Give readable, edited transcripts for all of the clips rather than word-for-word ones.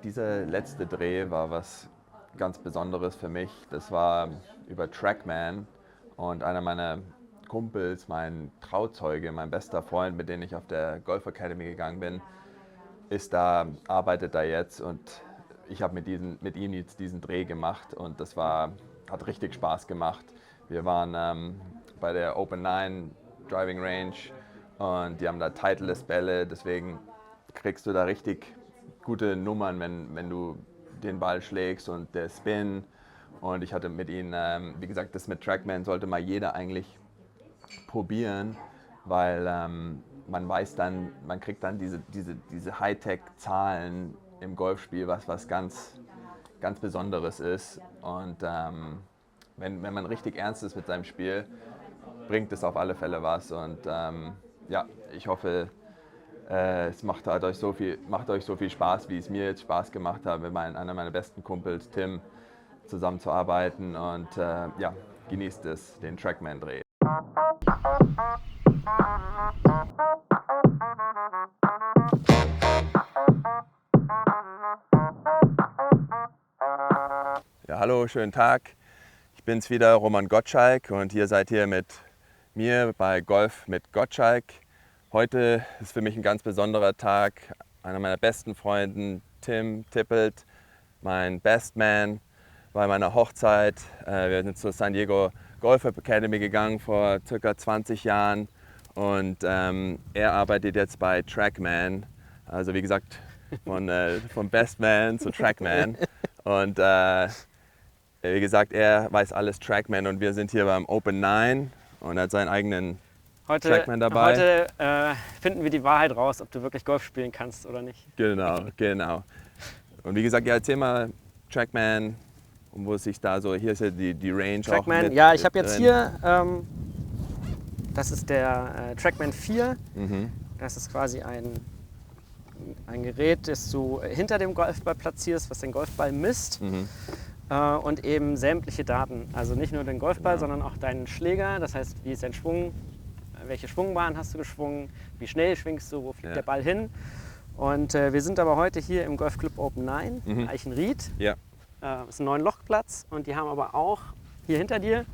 Dieser letzte Dreh war was ganz Besonderes für mich. Das war über Trackman und einer meiner Kumpels, mein Trauzeuge, mein bester Freund, mit dem ich auf der Golf Academy gegangen bin, arbeitet da jetzt und ich habe mit ihm jetzt diesen Dreh gemacht und hat richtig Spaß gemacht. Wir waren bei der Open 9 Driving Range und die haben da Titleist-Bälle, deswegen kriegst du da richtig gute Nummern, wenn du den Ball schlägst und der Spin. Und ich hatte mit ihm, wie gesagt, das mit Trackman sollte mal jeder eigentlich probieren, weil man weiß dann, man kriegt dann diese Hightech-Zahlen im Golfspiel, was ganz Besonderes ist. Und wenn man richtig ernst ist mit seinem Spiel, bringt es auf alle Fälle was. Und ja, ich hoffe, es macht euch so viel Spaß, wie es mir jetzt Spaß gemacht hat, mit einer meiner besten Kumpels, Tim, zusammenzuarbeiten. Und ja, genießt es, den Trackman-Dreh. Ja, hallo, schönen Tag. Ich bin's wieder, Roman Gottschalk, und ihr seid hier mit mir bei Golf mit Gottschalk. Heute ist für mich ein ganz besonderer Tag. Einer meiner besten Freunden, Tim Tippelt, mein Best Man, bei meiner Hochzeit. Wir sind zur San Diego Golf Academy gegangen vor ca. 20 Jahren und er arbeitet jetzt bei Trackman. Also wie gesagt, von Best Man zu Trackman. Und wie gesagt, er weiß alles Trackman und wir sind hier beim Open 9 und er hat seinen eigenen Trackman dabei. Heute finden wir die Wahrheit raus, ob du wirklich Golf spielen kannst oder nicht. Genau. Und wie gesagt, ja, erzähl mal Trackman, und wo es sich da so, hier ist ja die Range Trackman, auch mit, ja, ich habe jetzt drin. hier, das ist der Trackman 4. Mhm. Das ist quasi ein Gerät, das du hinter dem Golfball platzierst, was den Golfball misst. Mhm. Und eben sämtliche Daten. Also nicht nur den Golfball, Ja. sondern auch deinen Schläger. Das heißt, wie ist dein Schwung, welche Schwungbahn hast du geschwungen, wie schnell schwingst du, wo fliegt der Ball hin. Und wir sind aber heute hier im Golfclub Open 9, Eichenried. Ja. Das ist ein 9-Loch-Platz und die haben aber auch hier hinter dir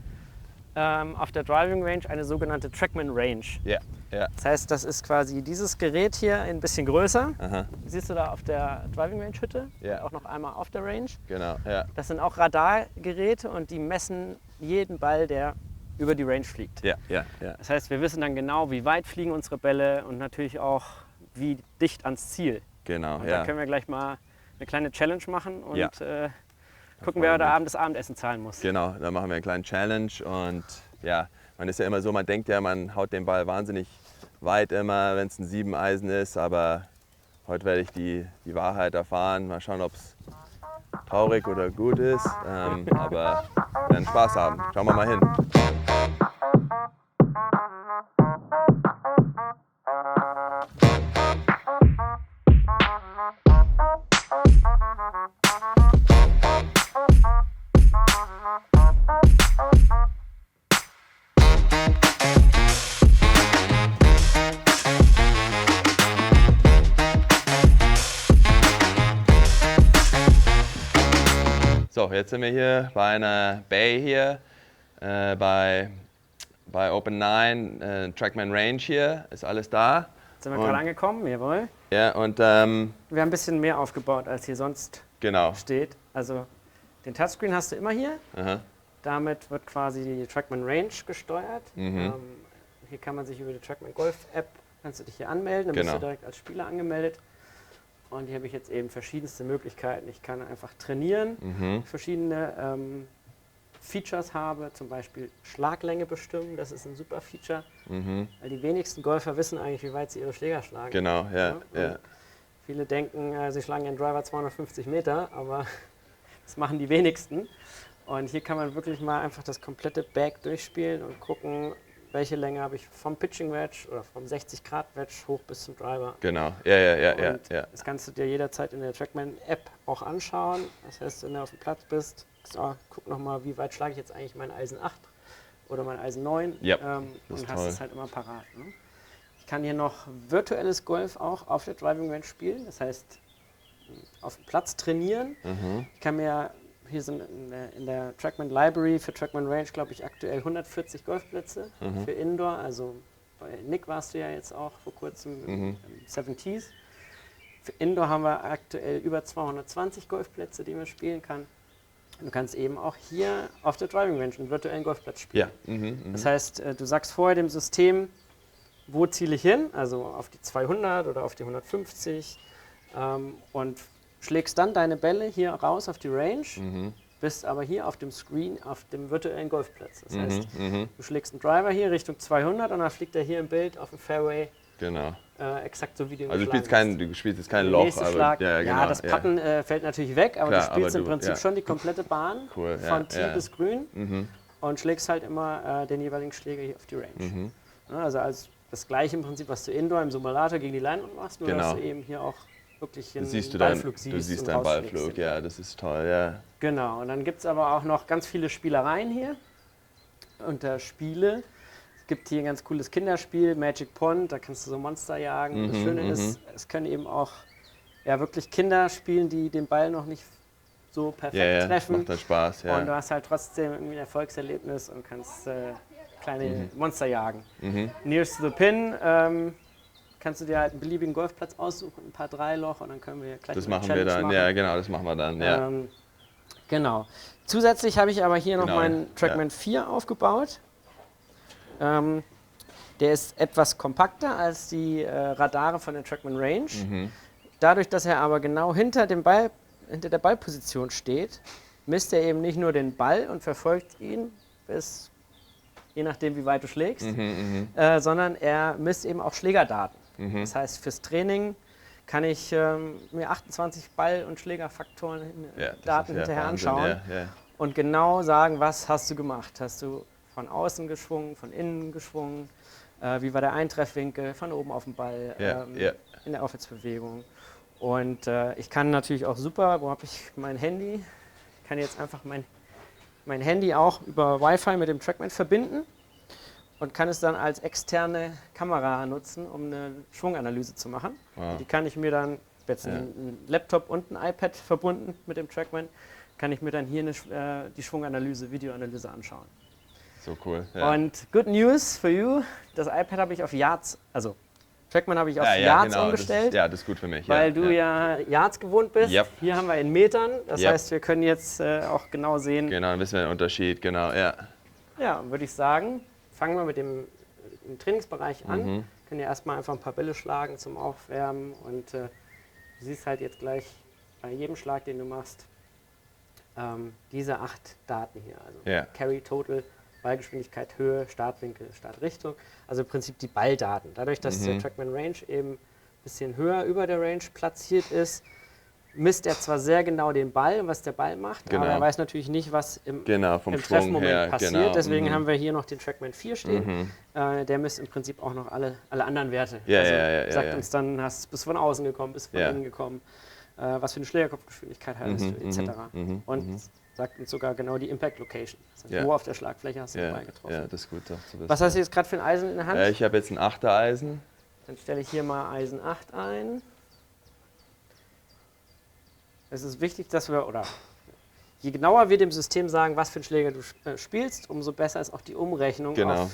auf der Driving Range eine sogenannte Trackman Range. Ja. Das heißt, das ist quasi dieses Gerät hier ein bisschen größer. Aha. Siehst du da auf der Driving Range Hütte? Ja. Und auch noch einmal auf der Range. Genau, ja. Das sind auch Radargeräte und die messen jeden Ball, der über die Range fliegt. Ja. Das heißt, wir wissen dann genau, wie weit fliegen unsere Bälle und natürlich auch, wie dicht ans Ziel. Genau, Und ja. da können wir gleich mal eine kleine Challenge machen und Ja. gucken, wer heute Abend das Abendessen zahlen muss. Genau, da machen wir einen kleinen Challenge und ja, man ist ja immer so, man denkt ja, man haut den Ball wahnsinnig weit immer, wenn es ein 7-Eisen ist, aber heute werde ich die Wahrheit erfahren. Mal schauen, ob es traurig oder gut ist, aber wir werden Spaß haben. Schauen wir mal hin. So, jetzt sind wir hier bei einer Bay hier, bei Open 9, Trackman Range hier, ist alles da. Jetzt sind wir gerade angekommen, jawohl. Ja, und Wir haben ein bisschen mehr aufgebaut, als hier sonst genau. steht. Also den Touchscreen hast du immer hier. Aha. Damit wird quasi die Trackman Range gesteuert. Mhm. Hier kann man sich über die Trackman Golf App, kannst du dich hier anmelden, dann bist Genau. du direkt als Spieler angemeldet. Und hier habe ich jetzt eben verschiedenste Möglichkeiten. Ich kann einfach trainieren, verschiedene Features habe, zum Beispiel Schlaglänge bestimmen, das ist ein super Feature, weil die wenigsten Golfer wissen eigentlich, wie weit sie ihre Schläger schlagen. Genau, ja. Viele denken, sie schlagen ihren Driver 250 Meter, aber das machen die wenigsten. Und hier kann man wirklich mal einfach das komplette Bag durchspielen und gucken, welche Länge habe ich vom Pitching Wedge oder vom 60 Grad Wedge hoch bis zum Driver. Genau, ja. Und das kannst du dir jederzeit in der Trackman App auch anschauen. Das heißt, wenn du auf dem Platz bist, guck nochmal, wie weit schlage ich jetzt eigentlich mein Eisen 8 oder mein Eisen 9 Ja, und hast es halt immer parat. Ne? Ich kann hier noch virtuelles Golf auch auf der Driving Range spielen. Das heißt, auf dem Platz trainieren. Ich kann mir, hier sind in der Trackman Library für Trackman Range, glaube ich, aktuell 140 Golfplätze für Indoor. Also bei Nick warst du ja jetzt auch vor kurzem im 70s. Für Indoor haben wir aktuell über 220 Golfplätze, die man spielen kann. Du kannst eben auch hier auf der Driving Range einen virtuellen Golfplatz spielen. Ja. Das heißt, du sagst vorher dem System, wo ziele ich hin, also auf die 200 oder auf die 150 und schlägst dann deine Bälle hier raus auf die Range, bist aber hier auf dem Screen, auf dem virtuellen Golfplatz. Das heißt, du schlägst einen Driver hier Richtung 200 und dann fliegt er hier im Bild auf dem Fairway. Genau. Exakt so wie du ihn Also geschlagen du spielst jetzt kein Loch. Aber, Schlag, genau, das Putten fällt natürlich weg, aber Klar, du spielst aber im Prinzip schon die komplette Bahn von Tee bis Grün und schlägst halt immer den jeweiligen Schläger hier auf die Range. Also das gleiche im Prinzip, was du Indoor im Simulator gegen die Leinwand machst, nur dass du eben hier auch wirklich einen Ballflug siehst. Du siehst deinen Ballflug, ja, das ist toll, ja. Genau, und dann gibt es aber auch noch ganz viele Spielereien hier unter Spiele. Es gibt hier ein ganz cooles Kinderspiel, Magic Pond, da kannst du so Monster jagen. Und das Schöne ist, es können eben auch wirklich Kinder spielen, die den Ball noch nicht so perfekt treffen. Macht dann Spaß, ja. Und du hast halt trotzdem irgendwie ein Erfolgserlebnis und kannst kleine Monster jagen. Nearest to the Pin kannst du dir halt einen beliebigen Golfplatz aussuchen, ein paar 3-Loch und dann können wir gleich das machen wir dann, ja genau, das machen wir dann, ja. Genau. Zusätzlich habe ich aber hier noch meinen Trackman 4 aufgebaut. Der ist etwas kompakter als die Radare von der Trackman Range. Dadurch, dass er aber genau hinter der Ballposition steht, misst er eben nicht nur den Ball und verfolgt ihn bis, je nachdem wie weit du schlägst, sondern er misst eben auch Schlägerdaten. Das heißt, fürs Training kann ich mir 28 Ball- und Schlägerfaktoren Daten hinterher anschauen und genau sagen, was hast du gemacht. Hast du von außen geschwungen, von innen geschwungen, wie war der Eintreffwinkel, von oben auf den Ball, in der Aufwärtsbewegung. Und ich kann natürlich auch super, wo habe ich mein Handy? Ich kann jetzt einfach mein Handy auch über Wi-Fi mit dem Trackman verbinden und kann es dann als externe Kamera nutzen, um eine Schwunganalyse zu machen. Wow. Die kann ich mir dann, jetzt ein Laptop und ein iPad verbunden mit dem Trackman, kann ich mir dann hier die Schwunganalyse, Videoanalyse anschauen. So cool. Ja. Und good news for you, das iPad habe ich auf Yards, also Trackman habe ich auf Yards umgestellt. Das ist gut für mich. Weil du Yards gewohnt bist. Hier haben wir in Metern, das heißt, wir können jetzt auch genau sehen. Genau, dann wissen wir den Unterschied, genau, ja. Ja, würde ich sagen, fangen wir mit dem Trainingsbereich an. Können ja erstmal einfach ein paar Bälle schlagen zum Aufwärmen und du siehst halt jetzt gleich bei jedem Schlag, den du machst, diese 8 Daten hier. Also Carry, Total, Ballgeschwindigkeit, Höhe, Startwinkel, Startrichtung. Also im Prinzip die Balldaten. Dadurch, dass der Trackman Range eben ein bisschen höher über der Range platziert ist, misst er zwar sehr genau den Ball und was der Ball macht, aber er weiß natürlich nicht, was im Treffmoment passiert. Deswegen haben wir hier noch den Trackman 4 stehen. Der misst im Prinzip auch noch alle anderen Werte. Sagt uns dann, bist du von außen gekommen, bist du von innen gekommen, was für eine Schlägerkopfgeschwindigkeit hattest du, etc. Und sagt uns sogar genau die Impact Location. Das heißt, wo auf der Schlagfläche hast du den Ball getroffen. Ja, das ist gut auch zu wissen. Was hast du jetzt gerade für ein Eisen in der Hand? Ich habe jetzt ein 8er Eisen. Dann stelle ich hier mal Eisen 8 ein. Es ist wichtig, dass je genauer wir dem System sagen, was für einen Schläger du spielst, umso besser ist auch die Umrechnung. Genau.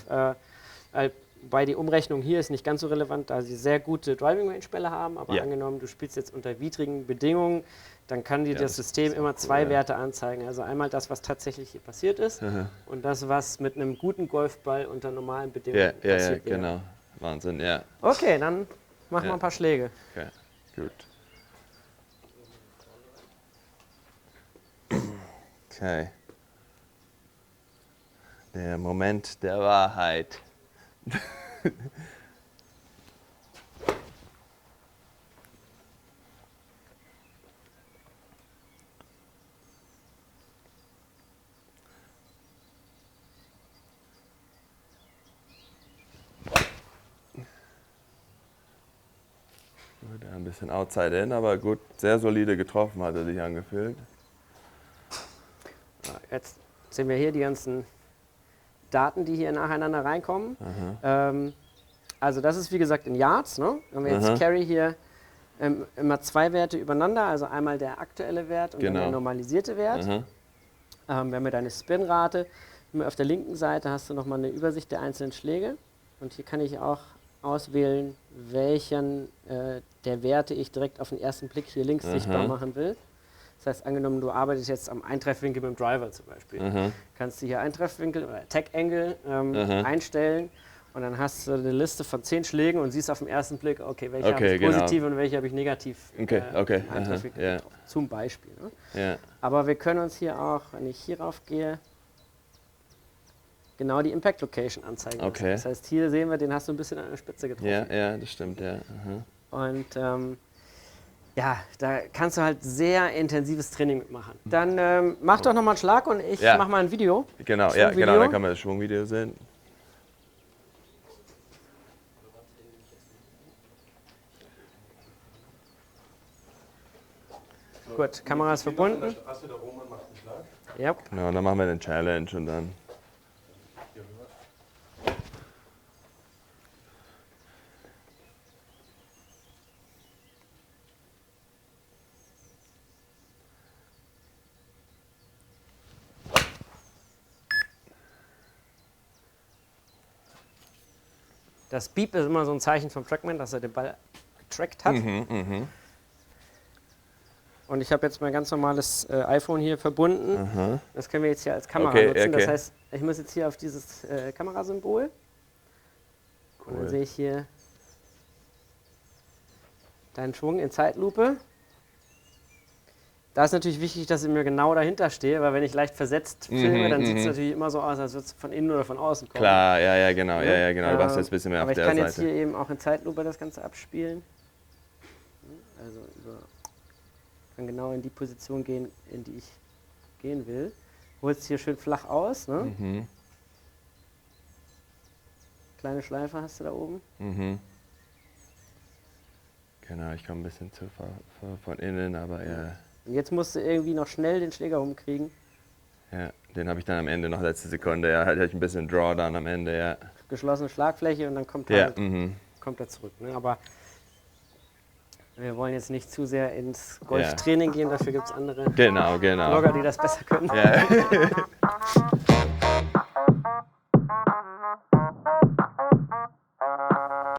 Wobei die Umrechnung hier ist nicht ganz so relevant, da sie sehr gute Driving Range Bälle haben, aber angenommen, du spielst jetzt unter widrigen Bedingungen, dann kann dir das System immer 2 Werte anzeigen. Also einmal das, was tatsächlich hier passiert ist und das, was mit einem guten Golfball unter normalen Bedingungen passiert. Ja, genau. Wahnsinn, ja. Okay, dann machen wir ein paar Schläge. Okay, gut. Okay. Der Moment der Wahrheit. Gut, ein bisschen outside in, aber gut, sehr solide getroffen hat er sich angefühlt. Jetzt sehen wir hier die ganzen Daten, die hier nacheinander reinkommen. Also das ist wie gesagt in Yards. Ne? Wenn wir jetzt Carry hier immer zwei Werte übereinander, also einmal der aktuelle Wert und dann der normalisierte Wert. Wir haben ja deine Spinrate. Auf der linken Seite hast du nochmal eine Übersicht der einzelnen Schläge und hier kann ich auch auswählen, welchen der Werte ich direkt auf den ersten Blick hier links sichtbar machen will. Das heißt, angenommen, du arbeitest jetzt am Eintreffwinkel mit dem Driver zum Beispiel. Kannst du hier Eintreffwinkel oder Attack Angle einstellen und dann hast du eine Liste von 10 Schlägen und siehst auf den ersten Blick, okay, welche habe ich positiv und welche habe ich negativ Eintreffwinkel zum Beispiel. Ne? Aber wir können uns hier auch, wenn ich hierauf gehe, genau die Impact Location anzeigen lassen. Das heißt, hier sehen wir, den hast du ein bisschen an der Spitze getroffen. Ja, das stimmt, ja. Und ja, da kannst du halt sehr intensives Training mitmachen. Dann mach doch nochmal einen Schlag und ich mach mal ein Video. Genau, dann kann man das Schwungvideo sehen. Gut, Kamera ist verbunden. Ja. Genau, dann machen wir eine Challenge und dann. Das Beep ist immer so ein Zeichen vom Trackman, dass er den Ball getrackt hat. Und ich habe jetzt mein ganz normales iPhone hier verbunden. Das können wir jetzt hier als Kamera nutzen. Das heißt, ich muss jetzt hier auf dieses Kamerasymbol. Und dann sehe ich hier deinen Schwung in Zeitlupe. Da ist natürlich wichtig, dass ich mir genau dahinter stehe, weil wenn ich leicht versetzt filme, dann sieht es natürlich immer so aus, als würde es von innen oder von außen kommen. Klar, genau. Du warst jetzt ein bisschen mehr auf der Seite. Aber ich kann jetzt hier eben auch in Zeitlupe das Ganze abspielen. Also kann genau in die Position gehen, in die ich gehen will. Holst hier schön flach aus. Ne? Kleine Schleife hast du da oben. Genau, ich komme ein bisschen von innen, aber ja. Und jetzt musst du irgendwie noch schnell den Schläger rumkriegen. Ja, den habe ich dann am Ende noch letzte Sekunde. Ja, hatte ich ein bisschen Drawdown am Ende, ja. Geschlossene Schlagfläche und dann kommt er zurück. Ne? Aber wir wollen jetzt nicht zu sehr ins Golftraining gehen, dafür gibt es andere Blogger, die das besser können.